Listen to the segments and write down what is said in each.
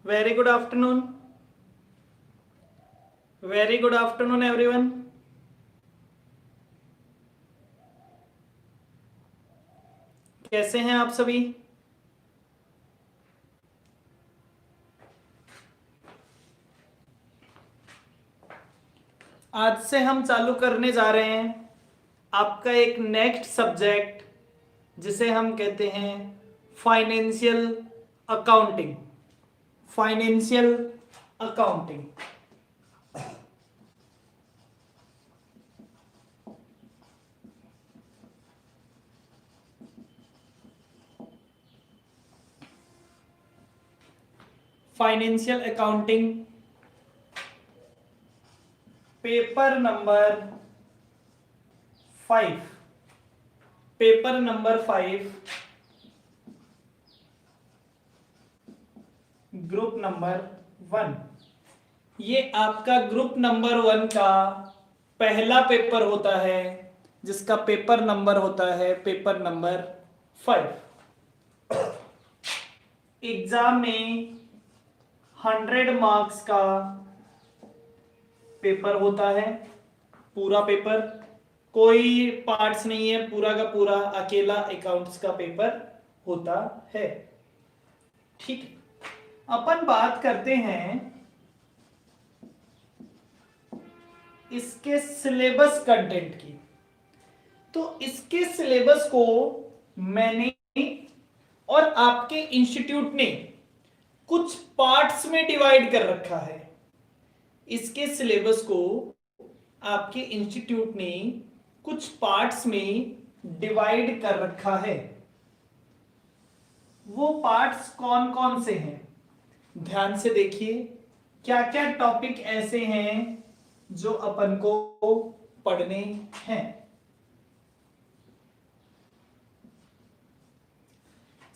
Very good afternoon, very good afternoon everyone. कैसे हैं आप सभी? आज से हम चालू करने जा रहे हैं आपका एक नेक्स्ट सब्जेक्ट, जिसे हम कहते हैं financial accounting. Financial accounting. Financial accounting paper number 5। Paper number 5, group number 1। ये आपका ग्रुप नंबर 1 का पहला पेपर होता है, जिसका पेपर नंबर होता है पेपर नंबर 5। एग्जाम में 100 मार्क्स का पेपर होता है। पूरा पेपर, कोई पार्ट्स नहीं है, पूरा का पूरा अकेला अकाउंट्स का पेपर होता है। ठीक है, अपन बात करते हैं इसके सिलेबस कंटेंट की। तो इसके सिलेबस को मैंने और आपके इंस्टीट्यूट ने कुछ पार्ट्स में डिवाइड कर रखा है। इसके सिलेबस को आपके इंस्टीट्यूट ने कुछ पार्ट्स में डिवाइड कर रखा है। वो पार्ट्स कौन कौन से हैं, ध्यान से देखिए। क्या क्या टॉपिक ऐसे हैं जो अपन को पढ़ने हैं।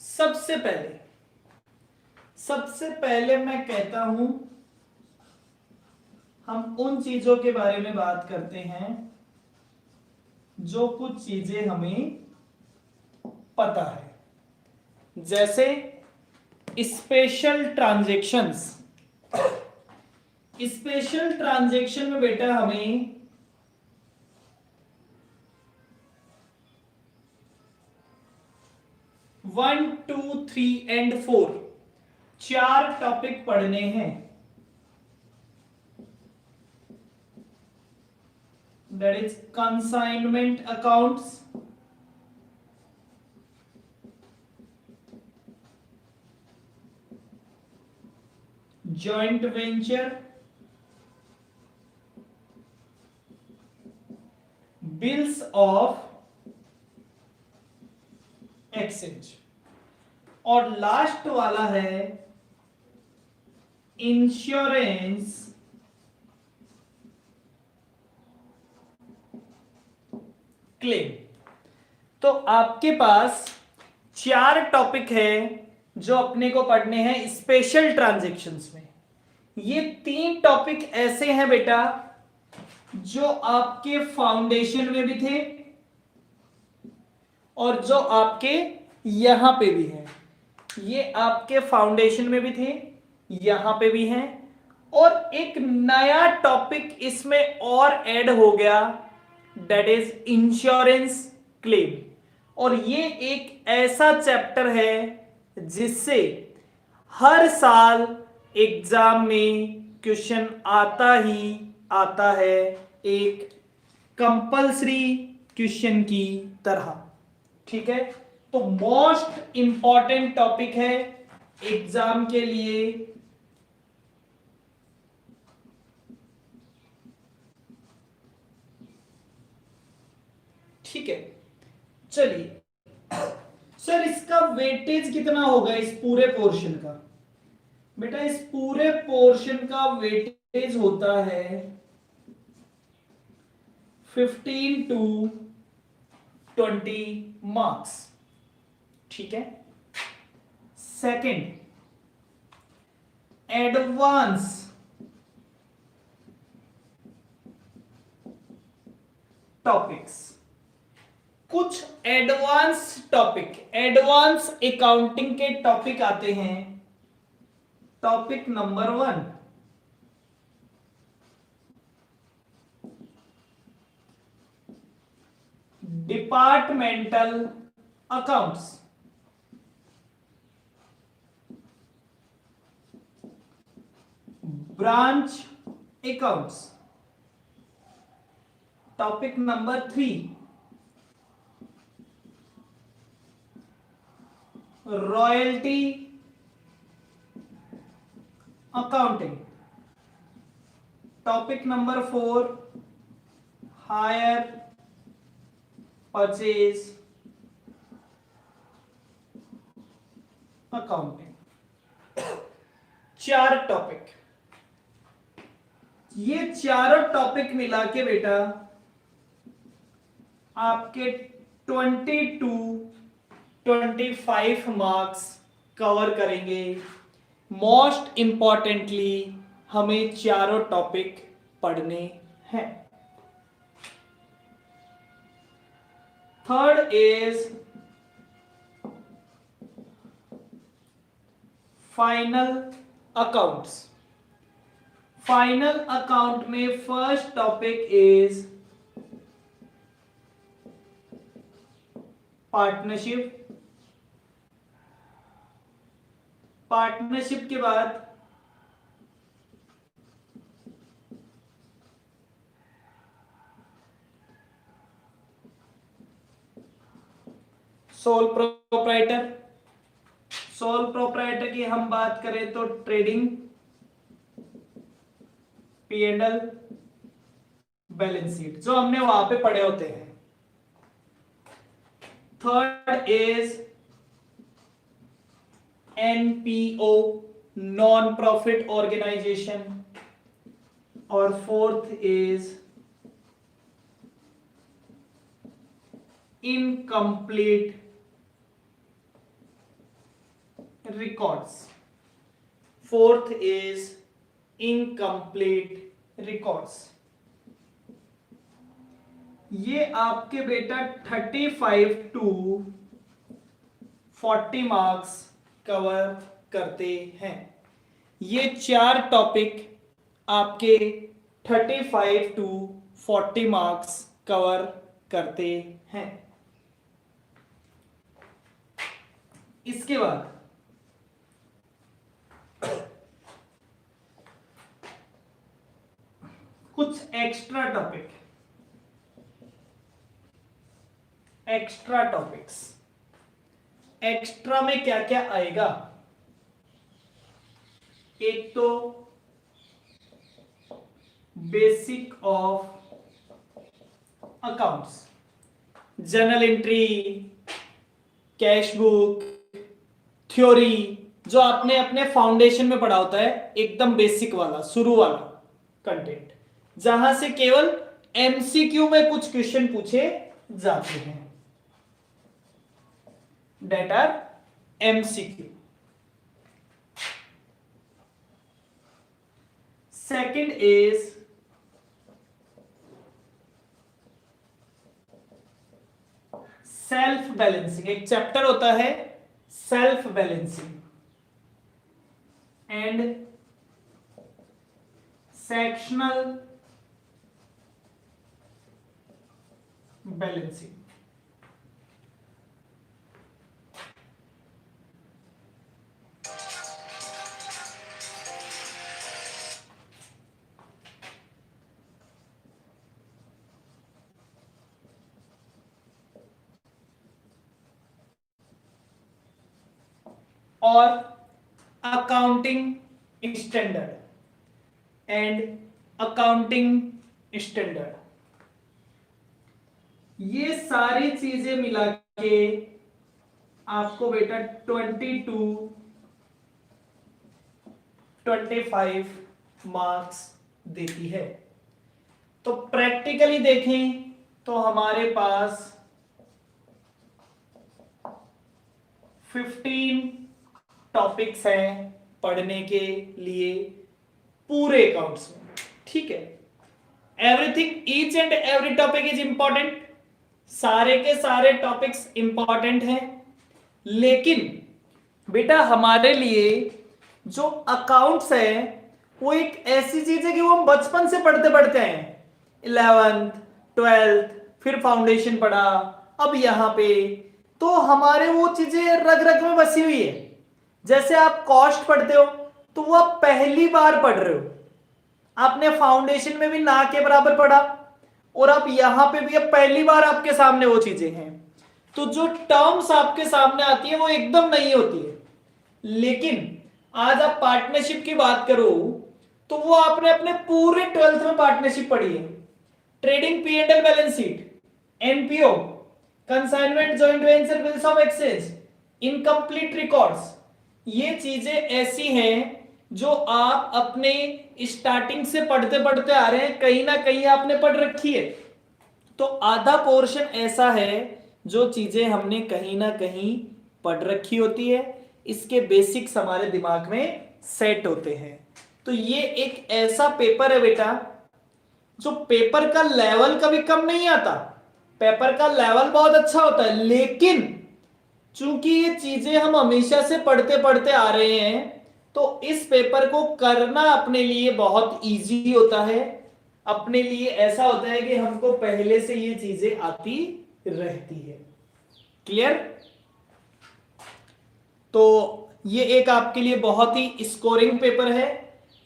सबसे पहले मैं कहता हूं, हम उन चीजों के बारे में बात करते हैं जो कुछ चीजें हमें पता है। जैसे स्पेशल ट्रांजैक्शंस। स्पेशल ट्रांजैक्शन में बेटा हमें one, two, three and 4 4 topic पढ़ने हैं। That is consignment accounts, joint venture, bills of exchange, और लास्ट वाला है इंश्योरेंस क्लेम। तो आपके पास 4 टॉपिक है जो अपने को पढ़ने हैं स्पेशल ट्रांजैक्शंस में। ये 3 टॉपिक ऐसे हैं बेटा जो आपके फाउंडेशन में भी थे और जो आपके यहां पे भी हैं। ये आपके फाउंडेशन में भी थे, यहां पे भी हैं, और एक नया टॉपिक इसमें और ऐड हो गया, दैट इज इंश्योरेंस क्लेम। और ये एक ऐसा चैप्टर है जिससे हर साल एग्जाम में क्वेश्चन आता ही आता है, एक कंपल्सरी क्वेश्चन की तरह। ठीक है, तो मोस्ट इंपॉर्टेंट टॉपिक है एग्जाम के लिए। ठीक है, चलिए सर, इसका वेटेज कितना होगा इस पूरे पोर्शन का? बेटा इस पूरे पोर्शन का वेटेज होता है 15 to 20 मार्क्स। ठीक है, सेकंड, एडवांस टॉपिक्स। कुछ एडवांस टॉपिक, एडवांस अकाउंटिंग के टॉपिक आते हैं topic number 1, departmental accounts. Branch accounts. Topic number 3, royalty accounting. Topic number 4, hire purchase accounting. 4 topic. ये चारों टॉपिक मिला के बेटा आपके 22-25 मार्क्स कवर करेंगे। मोस्ट इंपॉर्टेंटली हमें चारों टॉपिक पढ़ने हैं। Third is final accounts. Final account में first topic is partnership. Partnership के बाद सोल प्रोप्राइटर। सोल प्रोप्राइटर की हम बात करें तो ट्रेडिंग, P&L, बैलेंस शीट, जो हमने वहां पे पढ़े होते हैं। Third is NPO, non profit organisation. और fourth is incomplete records. Fourth is incomplete records. ये आपके बेटा 35 to 40 मार्क्स कवर करते हैं। ये 4 टॉपिक आपके 35 to 40 मार्क्स कवर करते हैं। इसके बाद कुछ extra topic, extra topics. Extra में क्या क्या आएगा? एक तो basic of accounts, journal entry, cash book, theory, जो आपने अपने फाउंडेशन में पढ़ा होता है, एकदम बेसिक वाला, शुरू वाला कंटेंट, जहां से केवल एमसीक्यू में कुछ क्वेश्चन पूछे जाते हैं, that are MCQ. Second is self balancing. एक चैप्टर होता है self balancing and sectional balancing. और accounting standard and accounting standard, ये सारी चीजें मिला के आपको बेटा 22-25 मार्क्स देती है। तो प्रैक्टिकली देखें तो हमारे पास 15 टॉपिक्स हैं पढ़ने के लिए पूरे अकाउंट्स में, ठीक है। Everything, each and every topic is important, सारे के सारे टॉपिक्स इंपॉर्टेंट हैं, लेकिन बेटा हमारे लिए जो अकाउंट्स है वो एक ऐसी चीज है कि वो हम बचपन से पढ़ते पढ़ते आए हैं, 11th 12th, फिर फाउंडेशन पढ़ा, अब यहां पे, तो हमारे वो चीजें रग रग में बसी हुई है। जैसे आप कॉस्ट पढ़ते हो तो वो आप पहली बार पढ़ रहे हो, आपने फाउंडेशन में भी ना के बराबर पढ़ा, और आप यहां पे भी अब पहली बार आपके सामने वो चीजें हैं। तो जो टर्म्स आपके सामने आती है वो एकदम नहीं होती है। लेकिन आज आप पार्टनरशिप की बात करो तो वो आपने अपने पूरे 12th में पार्टनरशिप पढ़ी है। Trading P and L balance sheet, NPO, consignment, joint venture, bills of exchange, incomplete records, ये चीजें ऐसी हैं जो आप अपने स्टार्टिंग से पढ़ते पढ़ते आ रहे हैं, कहीं ना कहीं आपने पढ़ रखी है। तो आधा पोर्शन ऐसा है जो चीजें हमने कहीं ना कहीं पढ़ रखी होती है, इसके बेसिक्स हमारे दिमाग में सेट होते हैं। तो ये एक ऐसा पेपर है बेटा जो पेपर का लेवल कभी कम नहीं आता, पेपर का लेवल बहुत अच्छा होता है, लेकिन चूंकि ये चीजें हम हमेशा से पढ़ते पढ़ते आ रहे हैं तो इस पेपर को करना अपने लिए बहुत इजी होता है। अपने लिए ऐसा होता है कि हमको पहले से ये चीजें आती रहती है। क्लियर? तो ये एक आपके लिए बहुत ही स्कोरिंग पेपर है।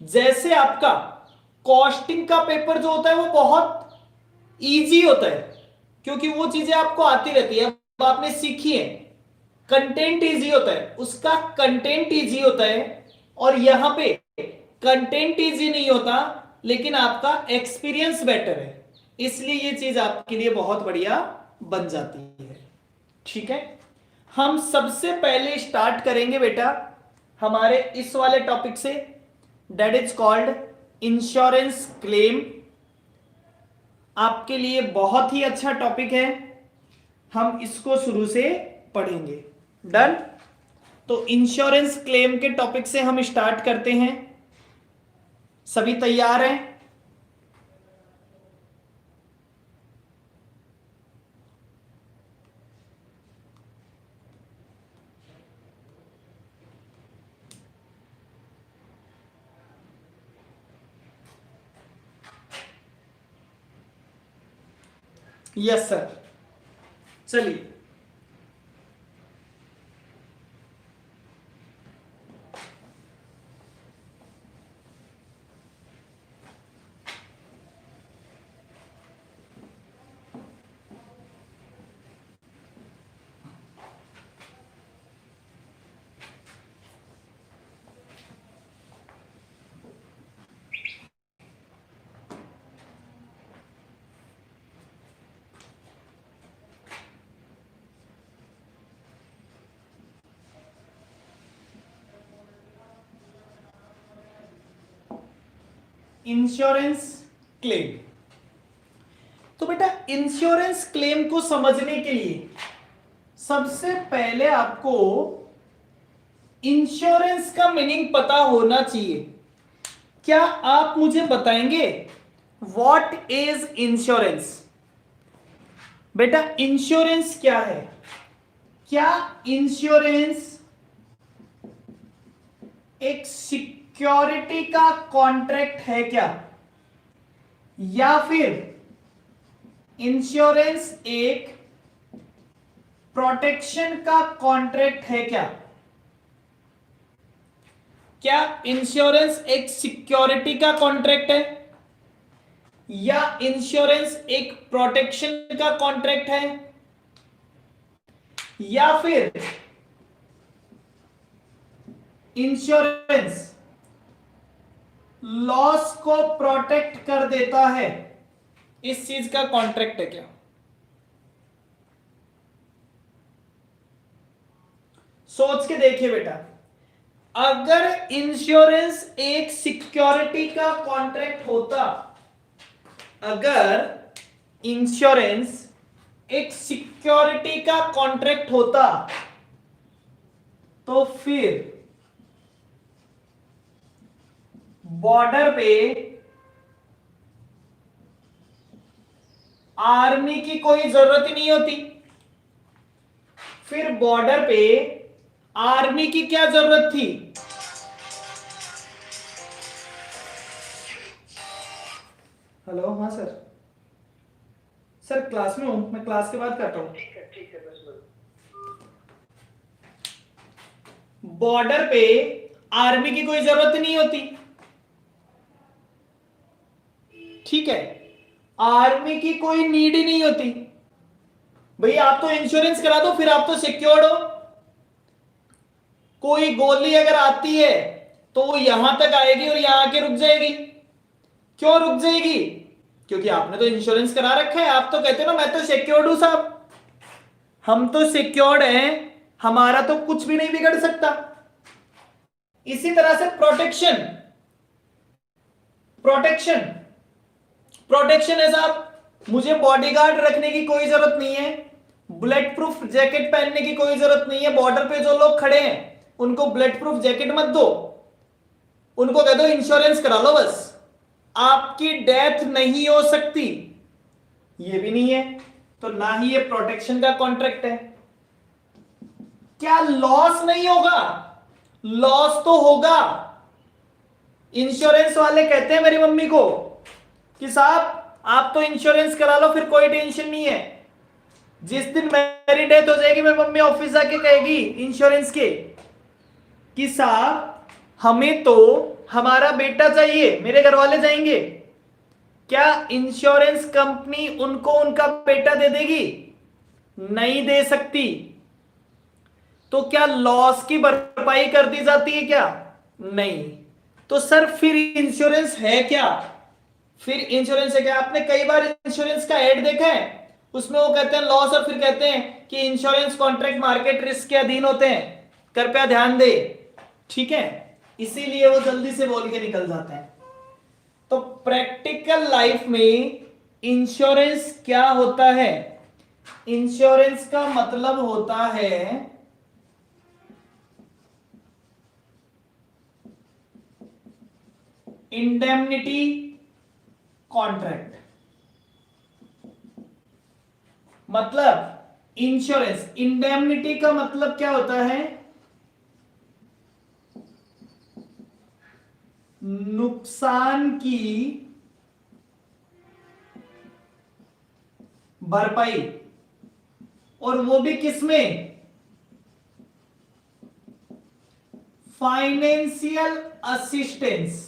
जैसे आपका कॉस्टिंग का पेपर जो होता है वो बहुत इजी होता है क्योंकि वो चीजें आपको आती रहती है, अब आपने सीखी है। कंटेंट इजी होता है, उसका कंटेंट इजी होता है, और यहां पे कंटेंट इजी नहीं होता लेकिन आपका एक्सपीरियंस बेटर है, इसलिए ये चीज आपके लिए बहुत बढ़िया बन जाती है। ठीक है, हम सबसे पहले स्टार्ट करेंगे बेटा हमारे इस वाले टॉपिक से, that is called insurance claim. आपके लिए बहुत ही अच्छा टॉपिक है, हम इसको शुरू से पढ़ेंगे। डन? तो इंश्योरेंस क्लेम के टॉपिक से हम स्टार्ट करते हैं। सभी तैयार हैं? यस सर, चलिए। इंश्योरेंस क्लेम, तो बेटा इंश्योरेंस क्लेम को समझने के लिए सबसे पहले आपको इंश्योरेंस का मीनिंग पता होना चाहिए। क्या आप मुझे बताएंगे व्हाट इज इंश्योरेंस? बेटा इंश्योरेंस क्या है? क्या इंश्योरेंस एक सिक्योरिटी का कॉन्ट्रैक्ट है क्या, या फिर इंश्योरेंस एक प्रोटेक्शन का कॉन्ट्रैक्ट है क्या? क्या इंश्योरेंस एक सिक्योरिटी का कॉन्ट्रैक्ट है, या इंश्योरेंस एक प्रोटेक्शन का कॉन्ट्रैक्ट है, या फिर इंश्योरेंस लॉस को प्रोटेक्ट कर देता है, इस चीज का कॉन्ट्रैक्ट है क्या? सोच के देखिए बेटा, अगर इंश्योरेंस एक सिक्योरिटी का कॉन्ट्रैक्ट होता, अगर इंश्योरेंस एक सिक्योरिटी का कॉन्ट्रैक्ट होता तो फिर बॉर्डर पे आर्मी की कोई जरूरत ही नहीं होती। फिर बॉर्डर पे आर्मी की क्या जरूरत थी? हेलो, हाँ सर। सर क्लास में हूँ, मैं क्लास के बाद करता हूँ। ठीक है बस। बॉर्डर पे आर्मी की कोई जरूरत नहीं होती, ठीक है। आर्मी की कोई नीड ही नहीं होती। भाई आप तो इंश्योरेंस करा दो, फिर आप तो सिक्योर्ड हो। कोई गोली अगर आती है तो वो यहां तक आएगी और यहां आके रुक जाएगी। क्यों रुक जाएगी? क्योंकि आपने तो इंश्योरेंस करा रखा है। आप तो कहते हो ना मैं तो सिक्योर्ड हूं साहब, हम तो सिक्योर्ड हैं, हमारा तो कुछ भी नहीं बिगड़ सकता। इसी तरह से प्रोटेक्शन, प्रोटेक्शन प्रोटेक्शन है साहब, मुझे बॉडीगार्ड रखने की कोई जरूरत नहीं है, बुलेट प्रूफ जैकेट पहनने की कोई जरूरत नहीं है। बॉर्डर पे जो लोग खड़े हैं उनको बुलेट प्रूफ जैकेट मत दो, उनको कह दो इंश्योरेंस करा लो बस। आपकी डेथ नहीं हो सकती, ये भी नहीं है, तो ना ही ये प्रोटेक्शन का कॉन्ट्रैक्ट है। क्या लॉस नहीं होगा? लॉस तो होगा। इंश्योरेंस वाले कहते हैं मेरी मम्मी को कि साहब आप तो इंश्योरेंस करा लो, फिर कोई टेंशन नहीं है। जिस दिन मेरी डेथ हो जाएगी मेरी मम्मी ऑफिस आके कहेगी इंश्योरेंस के कि साहब हमें तो हमारा बेटा चाहिए, मेरे घर वाले जाएंगे, क्या इंश्योरेंस कंपनी उनको उनका बेटा दे देगी? नहीं दे सकती। तो क्या लॉस की भरपाई कर दी जाती है क्या? नहीं। तो सर फिर इंश्योरेंस है क्या? फिर इंश्योरेंस है क्या? आपने कई बार इंश्योरेंस का एड देखा है, उसमें वो कहते हैं लॉस और फिर कहते हैं कि इंश्योरेंस कॉन्ट्रैक्ट मार्केट रिस्क के अधीन होते हैं, कृपया ध्यान दे, ठीक है। इसीलिए वो जल्दी से बोल के निकल जाते हैं। तो प्रैक्टिकल लाइफ में इंश्योरेंस क्या होता है? इंश्योरेंस का मतलब होता है इंडेमनिटी कॉन्ट्रैक्ट। मतलब इंश्योरेंस, इंडेमनिटी का मतलब क्या होता है? नुकसान की भरपाई, और वो भी किसमें? Financial assistance.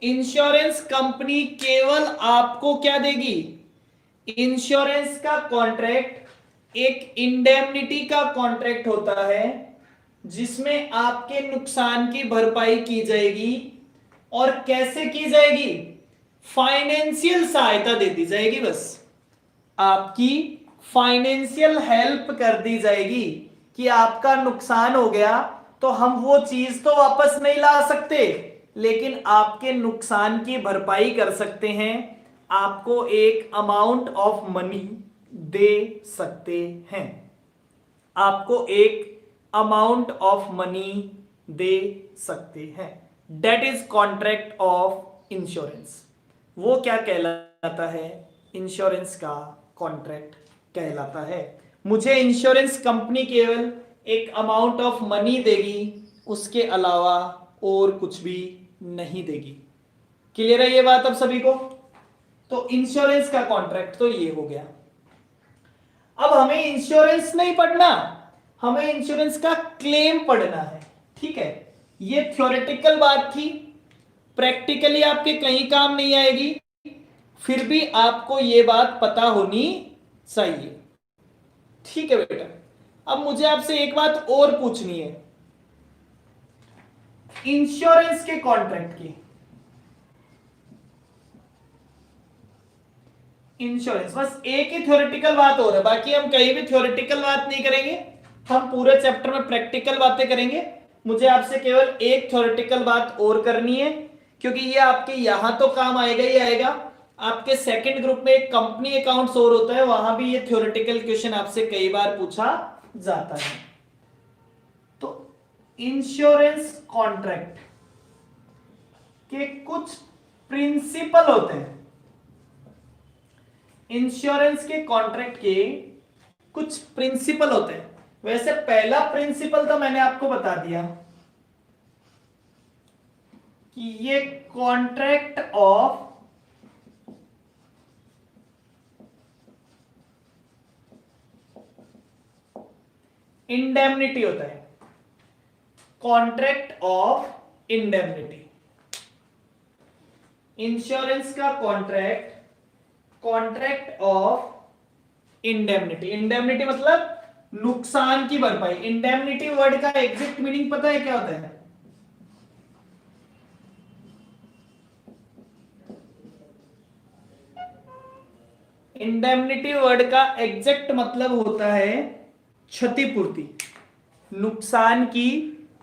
इंश्योरेंस कंपनी केवल आपको क्या देगी? इंश्योरेंस का कॉन्ट्रैक्ट एक इंडेमनिटी का कॉन्ट्रैक्ट होता है जिसमें आपके नुकसान की भरपाई की जाएगी। और कैसे की जाएगी? फाइनेंशियल सहायता दे दी जाएगी, बस आपकी फाइनेंशियल हेल्प कर दी जाएगी कि आपका नुकसान हो गया तो हम वो चीज तो वापस नहीं ला सकते, लेकिन आपके नुकसान की भरपाई कर सकते हैं, आपको एक अमाउंट ऑफ मनी दे सकते हैं, आपको एक अमाउंट ऑफ मनी दे सकते हैं। That is contract of insurance. वो क्या कहलाता है? इंश्योरेंस का कॉन्ट्रैक्ट कहलाता है। मुझे इंश्योरेंस कंपनी केवल एक अमाउंट ऑफ मनी देगी, उसके अलावा और कुछ भी नहीं देगी। क्लियर है ये बात अब सभी को? तो इंश्योरेंस का कॉन्ट्रैक्ट तो ये हो गया। अब हमें इंश्योरेंस नहीं पढ़ना, हमें इंश्योरेंस का क्लेम पढ़ना है, ठीक है। ये थ्योरेटिकल बात थी, प्रैक्टिकली आपके कहीं काम नहीं आएगी, फिर भी आपको यह बात पता होनी चाहिए, ठीक है बेटा। अब मुझे आपसे एक बात और पूछनी है इंश्योरेंस के कॉन्ट्रैक्ट की। इंश्योरेंस बस एक ही थ्योरेटिकल बात हो रहा है, बाकी हम कहीं भी थ्योरेटिकल बात नहीं करेंगे, हम पूरे चैप्टर में प्रैक्टिकल बातें करेंगे। मुझे आपसे केवल एक थ्योरेटिकल बात और करनी है, क्योंकि ये आपके यहां तो काम आएगा ही आएगा, आपके सेकंड ग्रुप में एक कंपनी अकाउंट्स और होता है, वहां भी ये थ्योरेटिकल क्वेश्चन आपसे कई बार पूछा जाता है। तो इंश्योरेंस कॉन्ट्रैक्ट के कुछ प्रिंसिपल होते हैं, इंश्योरेंस के कॉन्ट्रैक्ट के कुछ प्रिंसिपल होते हैं। वैसे पहला प्रिंसिपल तो मैंने आपको बता दिया कि ये कॉन्ट्रैक्ट ऑफ इंडेमनिटी होता है, कॉन्ट्रैक्ट ऑफ इंडेमनिटी। इंश्योरेंस का contract, contract of indemnity. Indemnity मतलब नुकसान की भरपाई। इंडेमनिटी वर्ड का एग्जैक्ट मीनिंग पता है क्या होता है? इंडेमनिटी वर्ड का एग्जैक्ट मतलब होता है क्षतिपूर्ति, नुकसान की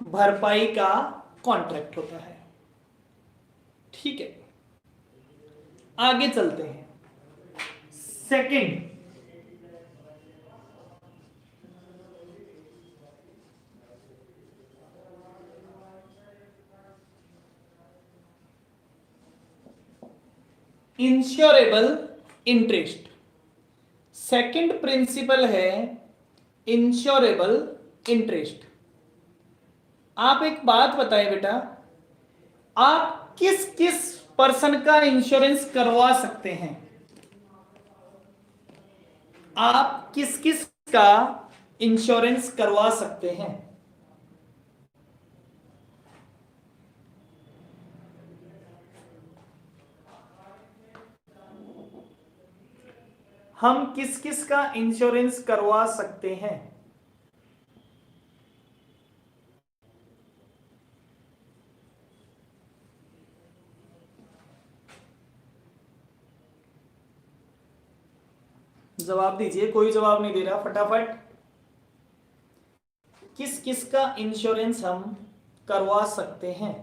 भरपाई का कॉन्ट्रैक्ट होता है। ठीक है, आगे चलते हैं। Second, insurable interest. Second principal है इंश्योरेबल इंटरेस्ट। आप एक बात बताएं बेटा, आप किस किस पर्सन का इंश्योरेंस करवा सकते हैं? आप किस किस का इंश्योरेंस करवा सकते हैं? हम किस किस का इंश्योरेंस करवा सकते हैं? जवाब दीजिए, कोई जवाब नहीं दे रहा, फटाफट। किस किस का इंश्योरेंस हम करवा सकते हैं?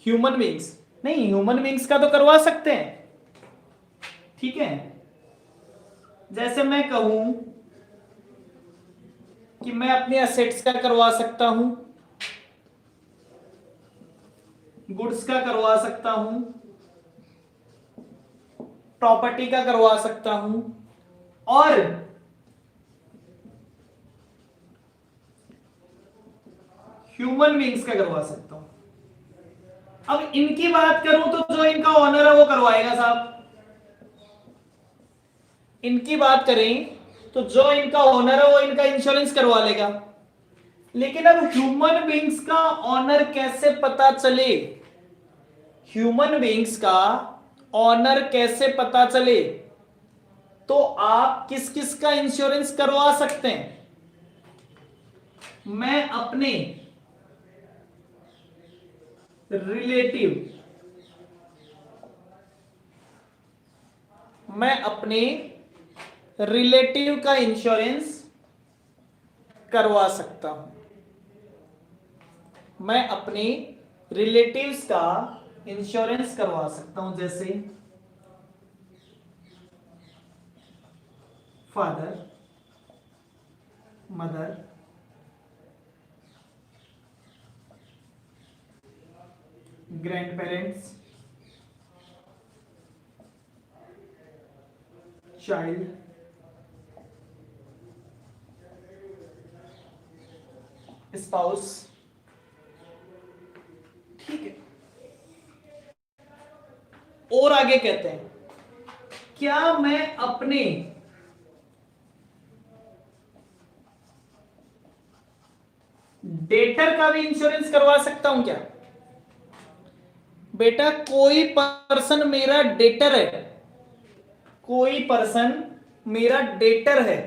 ह्यूमन बींग्स नहीं, ह्यूमन बींग्स का तो करवा सकते हैं। ठीक है, जैसे मैं कहूं कि मैं अपने असेट्स का करवा सकता हूं, गुड्स का करवा सकता हूं, प्रॉपर्टी का करवा सकता हूं, और ह्यूमन बींग्स का करवा सकता हूं। अब इनकी बात करूं तो जो इनका ओनर है वो करवाएगा साहब। इनकी बात करें तो जो इनका ओनर है वो इनका इंश्योरेंस करवा लेगा। लेकिन अब ह्यूमन बींग्स का ऑनर कैसे पता चले? ह्यूमन बींग्स का ऑनर कैसे पता चले? तो आप किस किस का इंश्योरेंस करवा सकते हैं? मैं अपने रिलेटिव, मैं अपने रिलेटिव का इंश्योरेंस करवा सकता हूं। मैं अपने रिलेटिव्स का इंश्योरेंस करवा सकता हूं, जैसे father, mother, grand parents, child, spouse. ठीक है, और आगे कहते हैं, क्या मैं अपने डेटर का भी इंश्योरेंस करवा सकता हूं क्या? बेटा कोई पर्सन मेरा डेटर है, कोई पर्सन मेरा डेटर है,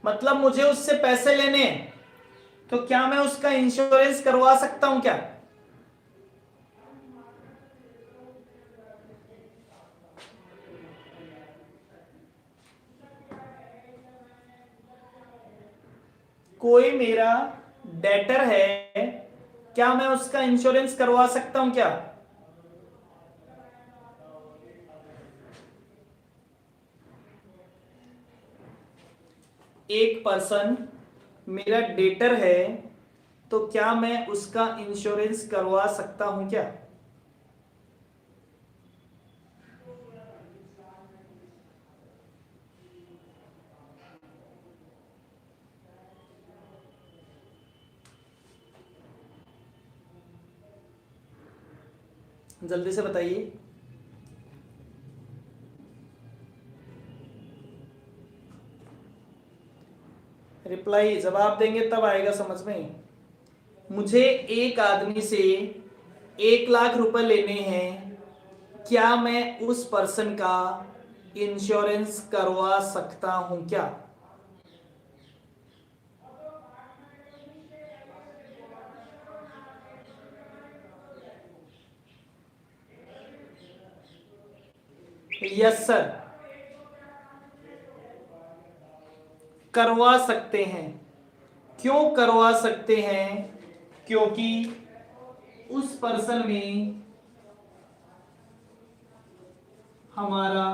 मतलब मुझे उससे पैसे लेने हैं, तो क्या मैं उसका इंश्योरेंस करवा सकता हूं क्या? कोई मेरा डेटर है, क्या मैं उसका इंश्योरेंस करवा सकता हूं क्या? एक पर्सन मेरा डेटर है, तो क्या मैं उसका इंश्योरेंस करवा सकता हूं क्या? जल्दी से बताइए। रिप्लाई जवाब देंगे तब आएगा समझ में। मुझे एक आदमी से 1 लाख रुपए लेने हैं, क्या मैं उस पर्सन का इंश्योरेंस करवा सकता हूं क्या? यस सर, करवा सकते हैं। क्यों करवा सकते हैं? क्योंकि उस पर्सन में हमारा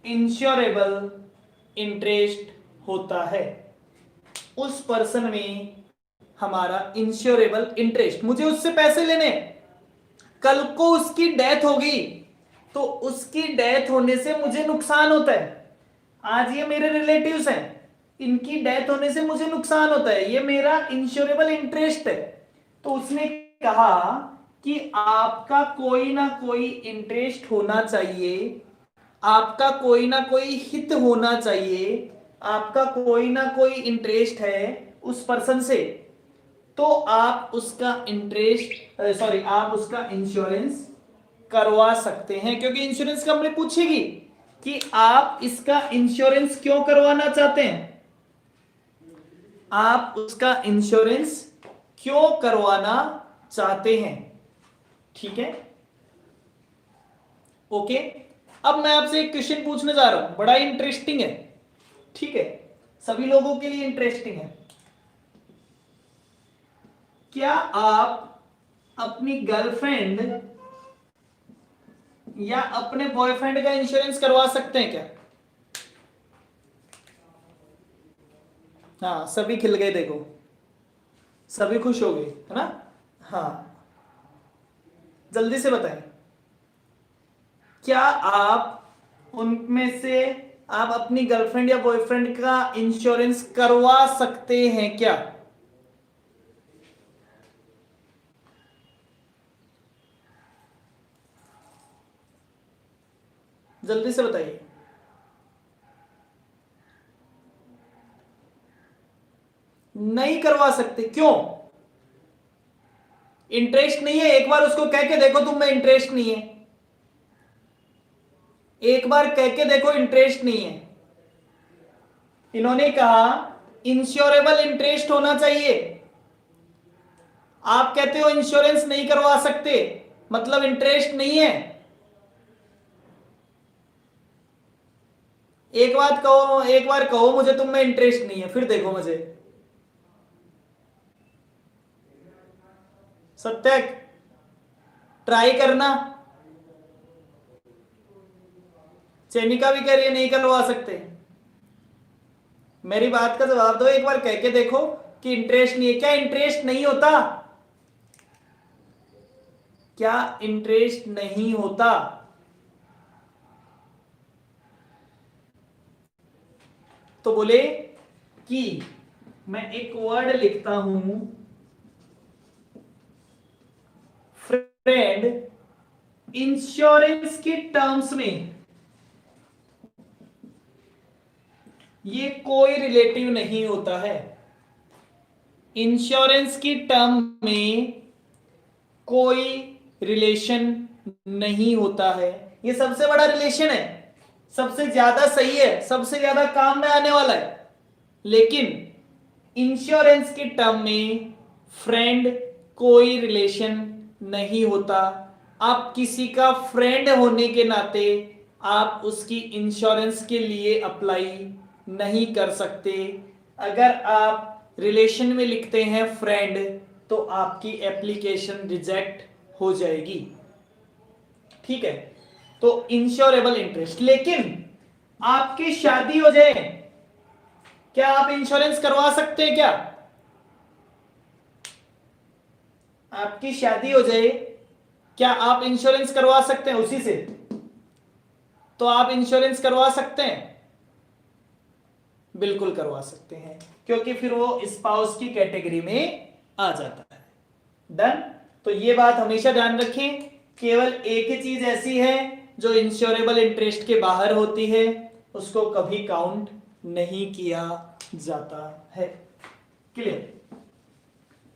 इंश्योरेबल इंटरेस्ट होता है। उस पर्सन में हमारा इंश्योरेबल इंटरेस्ट, मुझे उससे पैसे लेने, कल को उसकी डेथ होगी तो उसकी डेथ होने से मुझे नुकसान होता है। आज ये मेरे रिलेटिव्स हैं, इनकी डेथ होने से मुझे नुकसान होता है, ये मेरा इंश्योरेबल इंटरेस्ट है। तो उसने कहा कि आपका कोई ना कोई इंटरेस्ट होना चाहिए, आपका कोई ना कोई हित होना चाहिए, आपका कोई ना कोई इंटरेस्ट है उस पर्सन से, तो आप उसका आप उसका इंश्योरेंस करवा सकते हैं। क्योंकि इंश्योरेंस कंपनी पूछेगी कि आप इसका इंश्योरेंस क्यों करवाना चाहते हैं, आप उसका इंश्योरेंस क्यों करवाना चाहते हैं। ठीक है, ओके। अब मैं आपसे एक क्वेश्चन पूछने जा रहा हूं, बड़ा इंटरेस्टिंग है। ठीक है, सभी लोगों के लिए इंटरेस्टिंग है। क्या आप अपनी गर्लफ्रेंड या अपने बॉयफ्रेंड का इंश्योरेंस करवा सकते हैं क्या? हाँ, सभी खिल गए, देखो सभी खुश हो गए, है ना? हाँ, जल्दी से बताएं, क्या आप उनमें से आप अपनी गर्लफ्रेंड या बॉयफ्रेंड का इंश्योरेंस करवा सकते हैं क्या? जल्दी से बताइए। नहीं करवा सकते, क्यों? इंटरेस्ट नहीं है। एक बार उसको कह के देखो तुम में इंटरेस्ट नहीं है, एक बार कह के देखो इंटरेस्ट नहीं है। इन्होंने कहा इंश्योरेबल इंटरेस्ट होना चाहिए, आप कहते हो इंश्योरेंस नहीं करवा सकते, मतलब इंटरेस्ट नहीं है। एक बात कहो, एक बार कहो मुझे तुम में इंटरेस्ट नहीं है, फिर देखो मुझे। सत्यक, ट्राई करना। चैनिका भी कह रही है नहीं करवा सकते। मेरी बात का जवाब दो, एक बार कह के देखो कि इंटरेस्ट नहीं है। क्या इंटरेस्ट नहीं होता? क्या इंटरेस्ट नहीं होता? तो बोले कि मैं एक वर्ड लिखता हूं, फ्रेंड, इंश्योरेंस के टर्म्स में ये कोई रिलेटिव नहीं होता है। इंश्योरेंस की टर्म में कोई रिलेशन नहीं होता है। ये सबसे बड़ा रिलेशन है, सबसे ज्यादा सही है, सबसे ज्यादा काम में आने वाला है। लेकिन इंश्योरेंस के टर्म में फ्रेंड कोई रिलेशन नहीं होता। आप किसी का फ्रेंड होने के नाते आप उसकी इंश्योरेंस के लिए अप्लाई नहीं कर सकते। अगर आप रिलेशन में लिखते हैं फ्रेंड तो आपकी एप्लीकेशन रिजेक्ट हो जाएगी। ठीक है, तो इंश्योरेबल इंटरेस्ट। लेकिन आपकी शादी हो जाए, क्या आप इंश्योरेंस करवा सकते हैं क्या? आपकी शादी हो जाए, क्या आप इंश्योरेंस करवा सकते हैं उसी से? तो आप इंश्योरेंस करवा सकते हैं, बिल्कुल करवा सकते हैं, क्योंकि फिर वो स्पाउस की कैटेगरी में आ जाता है। डन। तो ये बात हमेशा ध्यान रखें, केवल एक ही चीज ऐसी है जो इंश्योरेबल इंटरेस्ट के बाहर होती है उसको कभी काउंट नहीं किया जाता है। क्लियर?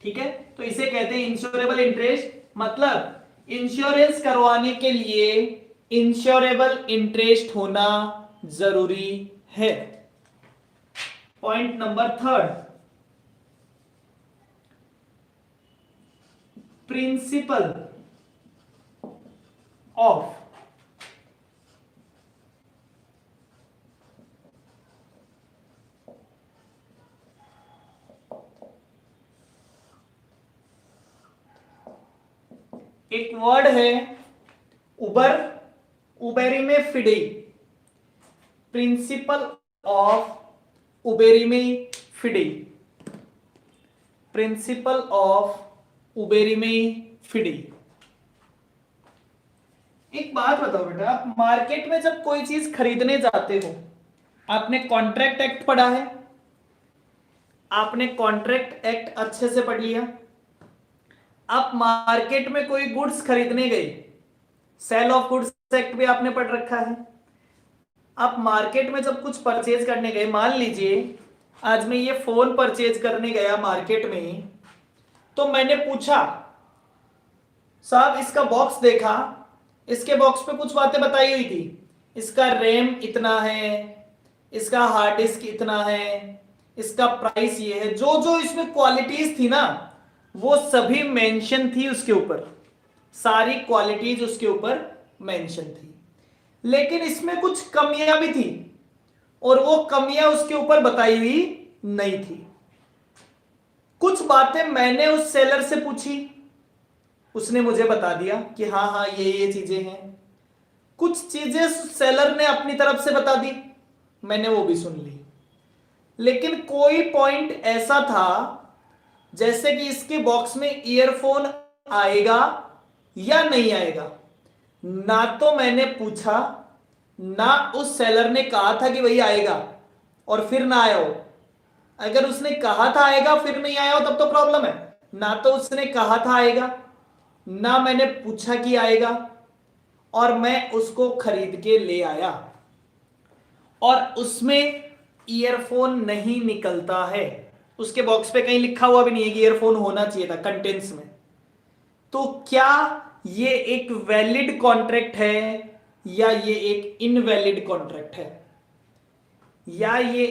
ठीक है, तो इसे कहते हैं इंश्योरेबल इंटरेस्ट। मतलब इंश्योरेंस करवाने के लिए इंश्योरेबल इंटरेस्ट होना जरूरी है। Point number third, principle of एक वर्ड है उबर, उबेरिमे फिडेई, प्रिंसिपल ऑफ उबेरिमे फिडेई, प्रिंसिपल ऑफ उबेरिमे फिडेई। एक बात बताओ बेटा, आप मार्केट में जब कोई चीज खरीदने जाते हो, आपने कॉन्ट्रैक्ट एक्ट पढ़ा है? आपने कॉन्ट्रैक्ट एक्ट अच्छे से पढ़ लिया? आप मार्केट में कोई गुड्स खरीदने गए, सेल ऑफ गुड्स एक्ट भी आपने पढ़ रखा है। आप मार्केट में जब कुछ परचेज करने गए, मान लीजिए आज मैं ये फोन परचेज करने गया मार्केट में, तो मैंने पूछा साहब इसका बॉक्स देखा, इसके बॉक्स पे कुछ बातें बताई हुई थी, इसका रैम इतना है, इसका हार्ड डिस्क इतना है, इसका प्राइस ये है, जो जो इसमें क्वालिटीज थी ना वो सभी मेंशन थी उसके ऊपर, सारी क्वालिटीज उसके ऊपर मेंशन थी। लेकिन इसमें कुछ कमियां भी थी और वो कमियां उसके ऊपर बताई हुई नहीं थी। कुछ बातें मैंने उस सेलर से पूछी, उसने मुझे बता दिया कि हाँ हाँ ये चीजें हैं। कुछ चीजें सेलर ने अपनी तरफ से बता दी, मैंने वो भी सुन ली। लेकिन कोई पॉइंट ऐसा था जैसे कि इसके बॉक्स में ईयरफोन आएगा या नहीं आएगा, ना तो मैंने पूछा, ना उस सेलर ने कहा था कि वही आएगा और फिर ना आया हो। अगर उसने कहा था आएगा फिर नहीं आया हो तब तो प्रॉब्लम है। ना तो उसने कहा था आएगा, ना मैंने पूछा कि आएगा, और मैं उसको खरीद के ले आया और उसमें ईयरफोन नहीं निकलता है। उसके बॉक्स पे कहीं लिखा हुआ भी नहीं है कि ईयरफोन होना चाहिए था कंटेंट्स में। तो क्या ये एक वैलिड कॉन्ट्रैक्ट है या ये एक इनवैलिड कॉन्ट्रैक्ट है? क्या ये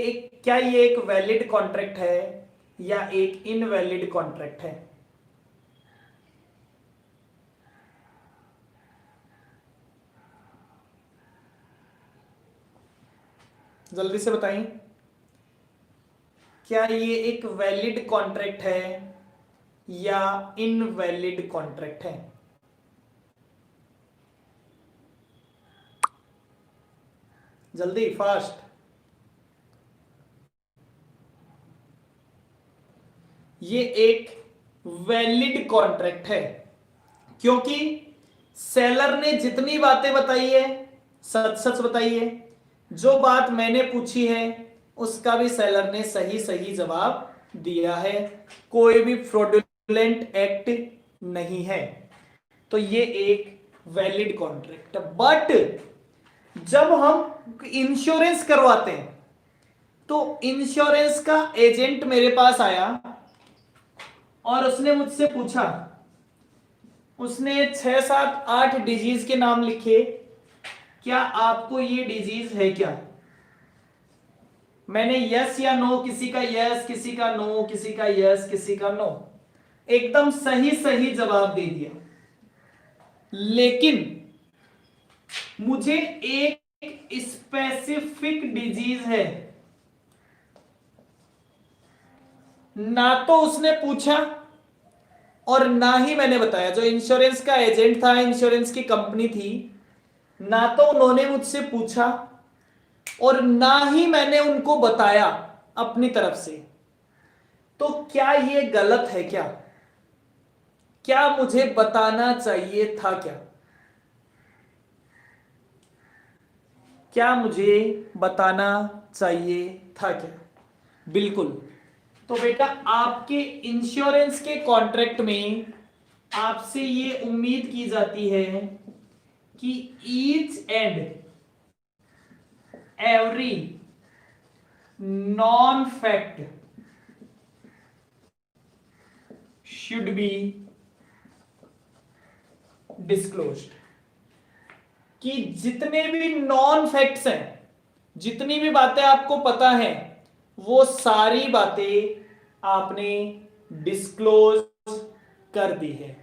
एक वैलिड कॉन्ट्रैक्ट है या एक इनवैलिड कॉन्ट्रैक्ट है? जल्दी से बताइए, क्या ये एक वैलिड कॉन्ट्रैक्ट है या इनवैलिड कॉन्ट्रैक्ट है? जल्दी, फास्ट। ये एक वैलिड कॉन्ट्रैक्ट है क्योंकि सेलर ने जितनी बातें बताई है सच सच बताई है। जो बात मैंने पूछी है उसका भी सेलर ने सही सही जवाब दिया है। कोई भी फ्रॉडुलेंट एक्ट नहीं है, तो ये एक वैलिड कॉन्ट्रैक्ट। बट जब हम इंश्योरेंस करवाते हैं तो इंश्योरेंस का एजेंट मेरे पास आया और उसने मुझसे पूछा, उसने 6 7 8 डिजीज के नाम लिखे, क्या आपको ये डिजीज है क्या? मैंने यस या नो, किसी का यस, किसी का नो, किसी का यस, किसी का नो, एकदम सही सही जवाब दे दिया। लेकिन मुझे एक स्पेसिफिक डिजीज है, ना तो उसने पूछा और ना ही मैंने बताया। जो इंश्योरेंस का एजेंट था, इंश्योरेंस की कंपनी थी, ना तो उन्होंने मुझसे पूछा और ना ही मैंने उनको बताया अपनी तरफ से। तो क्या ये गलत है? क्या मुझे बताना चाहिए था? क्या मुझे बताना चाहिए था? बिल्कुल। तो बेटा आपके इंश्योरेंस के कॉन्ट्रैक्ट में आपसे ये उम्मीद की जाती है कि each and every non fact should be disclosed, कि जितने भी नॉन फैक्ट्स हैं, जितनी भी बातें आपको पता है, वो सारी बातें आपने डिस्क्लोज कर दी है।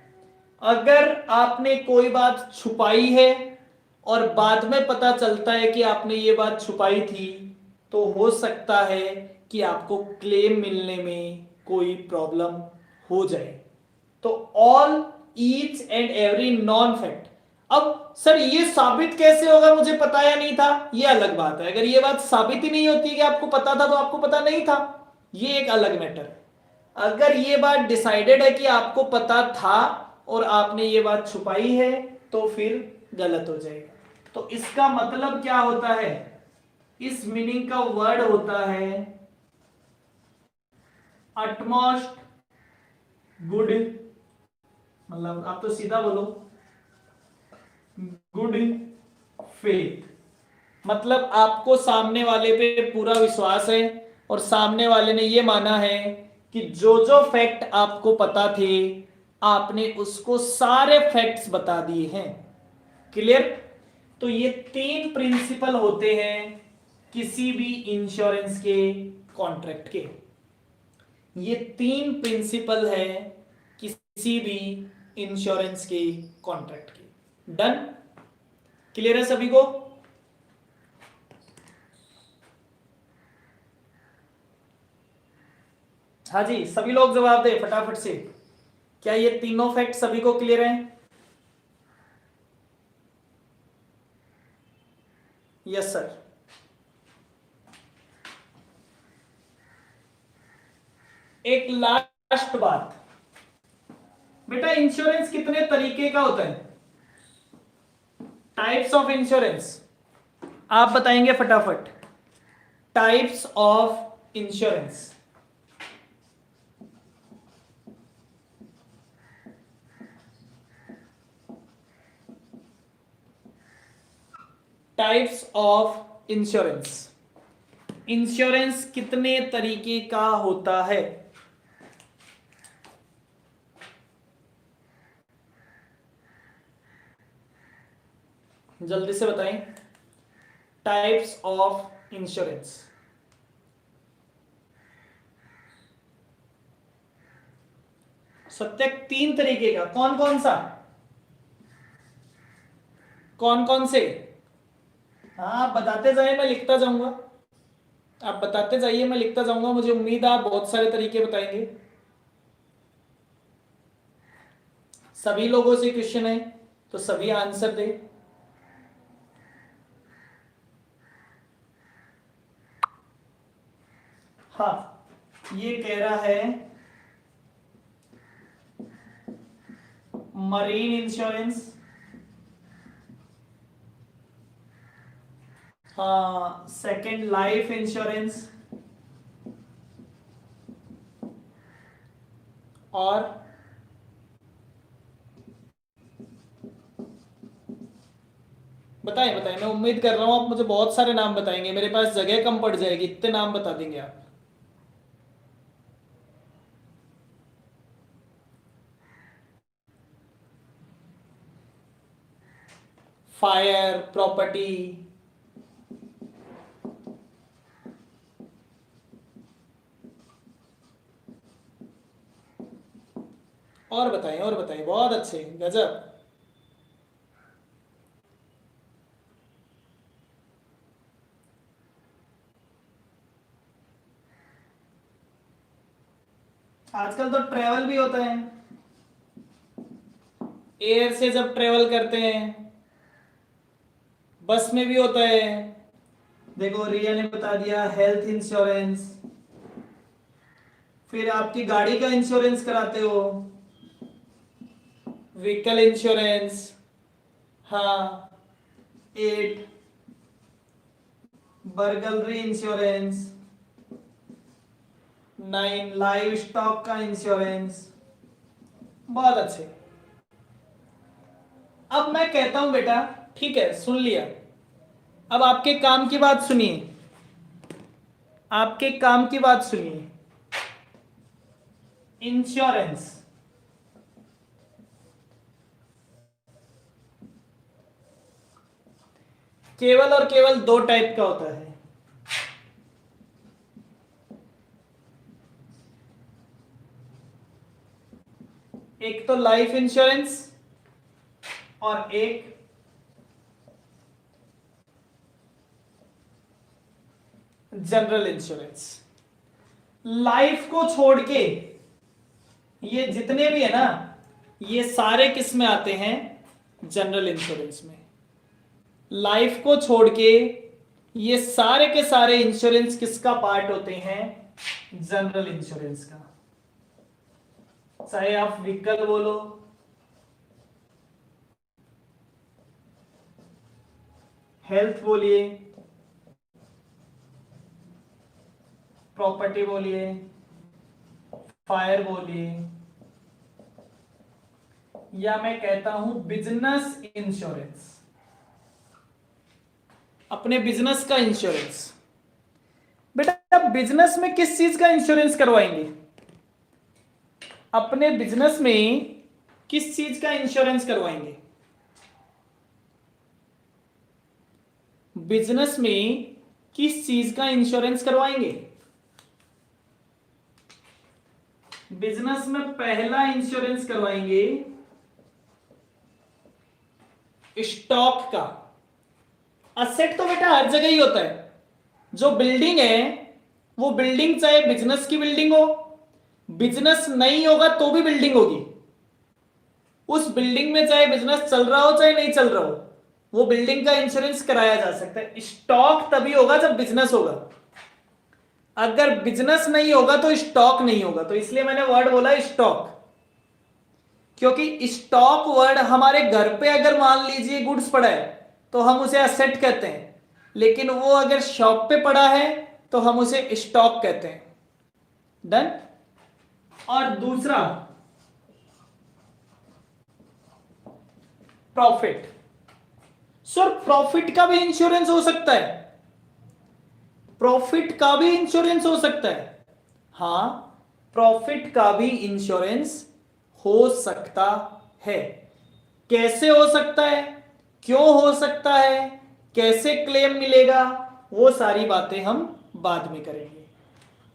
अगर आपने कोई बात छुपाई है और बाद में पता चलता है कि आपने ये बात छुपाई थी, तो हो सकता है कि आपको क्लेम मिलने में कोई प्रॉब्लम हो जाए। तो all each and every non fact. अब सर ये साबित कैसे होगा, मुझे पता या नहीं था, ये अलग बात है। अगर ये बात साबित ही नहीं होती कि आपको पता था, तो आपको पता नहीं था, ये एक अलग मैटर है। अगर ये बात डिसाइडेड है कि आपको पता था और आपने ये बात छुपाई है, तो फिर गलत हो जाएगा। तो इसका मतलब क्या होता है, इस मीनिंग का वर्ड होता है अटमोस्ट गुड, मतलब आप तो सीधा बोलो गुड फेथ। मतलब आपको सामने वाले पे पूरा विश्वास है और सामने वाले ने ये माना है कि जो जो फैक्ट आपको पता थे, आपने उसको सारे फैक्ट्स बता दिए हैं। क्लियर? तो ये तीन प्रिंसिपल होते हैं किसी भी इंश्योरेंस के कॉन्ट्रैक्ट के। ये तीन प्रिंसिपल है किसी भी इंश्योरेंस के कॉन्ट्रैक्ट के। डन? क्लियर है सभी को? हाँ जी, सभी लोग जवाब दे फटाफट से। क्या ये तीनों फैक्ट सभी को क्लियर हैं? Yes sir. एक लास्ट बात, बेटा इंश्योरेंस कितने तरीके का होता है? टाइप्स ऑफ इंश्योरेंस आप बताएंगे फटाफट। Types of insurance, types of insurance. Insurance कितने तरीके का होता है? जल्दी से बताएं। Types of insurance. सत्य तीन तरीके का, कौन कौन सा, कौन कौन से? हाँ आप बताते जाइए, मैं लिखता जाऊंगा। आप बताते जाइए, मैं लिखता जाऊंगा। मुझे उम्मीद है आप बहुत सारे तरीके बताएंगे। सभी लोगों से क्वेश्चन है तो सभी आंसर दे। हाँ, ये कह रहा है मरीन इंश्योरेंस, हाँ सेकंड लाइफ इंश्योरेंस, और बताएं बताएं। मैं उम्मीद कर रहा हूं आप मुझे बहुत सारे नाम बताएंगे, मेरे पास जगह कम पड़ जाएगी, इतने नाम बता देंगे आप। फायर, प्रॉपर्टी, और बताएं, बहुत अच्छे, गजब। आजकल तो ट्रेवल भी होता है, एयर से जब ट्रेवल करते हैं, बस में भी होता है। देखो रिया ने बता दिया हेल्थ इंश्योरेंस, फिर आपकी गाड़ी का इंश्योरेंस कराते हो, व्हीकल इंश्योरेंस, हाँ 8 बर्गलरी इंश्योरेंस, 9 लाइव स्टॉक का इंश्योरेंस। बहुत अच्छे। अब मैं कहता हूं बेटा ठीक है, सुन लिया। अब आपके काम की बात सुनिए, आपके काम की बात सुनिए। इंश्योरेंस, केवल और केवल दो टाइप का होता है। एक तो लाइफ इंश्योरेंस और एक जनरल इंश्योरेंस। लाइफ को छोड़ के ये जितने भी है ना, ये सारे किस में आते हैं? जनरल इंश्योरेंस में। लाइफ को छोड़ के ये सारे के सारे इंश्योरेंस किसका पार्ट होते हैं? जनरल इंश्योरेंस का। चाहे आप व्हीकल बोलो, हेल्थ बोलिए, प्रॉपर्टी बोलिए, फायर बोलिए, या मैं कहता हूं बिजनेस इंश्योरेंस, अपने बिजनेस का इंश्योरेंस। बेटा बिजनेस में किस चीज का इंश्योरेंस करवाएंगे? अपने बिजनेस में किस चीज का इंश्योरेंस करवाएंगे? बिजनेस में किस चीज का इंश्योरेंस करवाएंगे? बिजनेस में पहला इंश्योरेंस करवाएंगे स्टॉक का। असेट तो बेटा हर जगह ही होता है। जो बिल्डिंग है वो बिल्डिंग चाहे बिजनेस की बिल्डिंग हो, बिजनेस नहीं होगा तो भी बिल्डिंग होगी। उस बिल्डिंग में चाहे बिजनेस चल रहा हो चाहे नहीं चल रहा हो, वो बिल्डिंग का इंश्योरेंस कराया जा सकता है। स्टॉक तभी होगा जब बिजनेस होगा। अगर बिजनेस नहीं होगा तो स्टॉक नहीं होगा। तो इसलिए मैंने वर्ड बोला स्टॉक, क्योंकि स्टॉक वर्ड हमारे घर पे अगर मान लीजिए गुड्स पड़ा है तो हम उसे एसेट कहते हैं, लेकिन वो अगर शॉप पे पड़ा है तो हम उसे स्टॉक कहते हैं। डन। और दूसरा प्रॉफिट। सर प्रॉफिट का भी इंश्योरेंस हो सकता है? प्रॉफिट का भी इंश्योरेंस हो सकता है। हां, प्रॉफिट का भी इंश्योरेंस हो सकता है। कैसे हो सकता है, क्यों हो सकता है, कैसे क्लेम मिलेगा, वो सारी बातें हम बाद में करेंगे।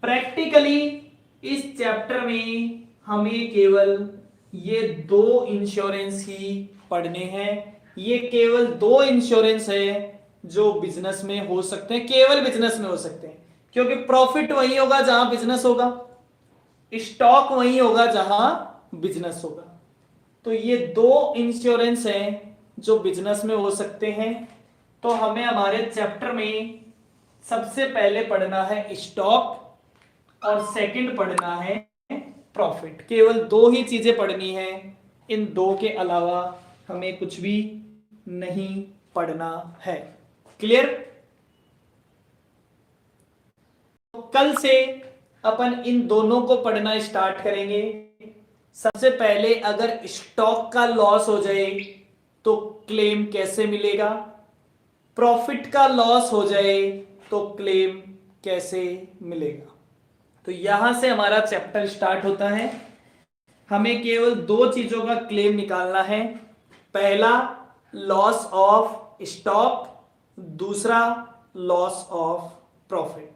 प्रैक्टिकली इस चैप्टर में हमें केवल ये दो इंश्योरेंस ही पढ़ने हैं। ये केवल दो इंश्योरेंस है जो बिजनेस में हो सकते हैं, केवल बिजनेस में हो सकते हैं, क्योंकि प्रॉफिट वही होगा जहां बिजनेस होगा, स्टॉक वही होगा जहां बिजनेस होगा। तो ये दो इंश्योरेंस हैं जो बिजनेस में हो सकते हैं। तो हमें हमारे चैप्टर में सबसे पहले पढ़ना है स्टॉक और सेकंड पढ़ना है प्रॉफिट। केवल दो ही चीजें पढ़नी है, इन दो के अलावा हमें कुछ भी नहीं पढ़ना है। क्लियर? तो कल से अपन इन दोनों को पढ़ना स्टार्ट करेंगे। सबसे पहले अगर स्टॉक का लॉस हो जाए तो क्लेम कैसे मिलेगा, प्रॉफिट का लॉस हो जाए तो क्लेम कैसे मिलेगा। तो यहां से हमारा चैप्टर स्टार्ट होता है। हमें केवल दो चीजों का क्लेम निकालना है। पहला लॉस ऑफ स्टॉक, दूसरा लॉस ऑफ प्रॉफिट।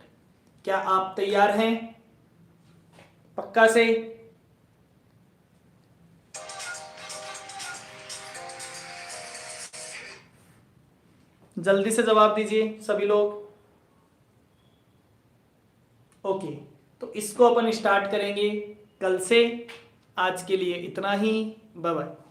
क्या आप तैयार हैं? पक्का से? जल्दी से जवाब दीजिए सभी लोग। ओके, तो इसको अपन स्टार्ट करेंगे कल से। आज के लिए इतना ही, बाय बाय।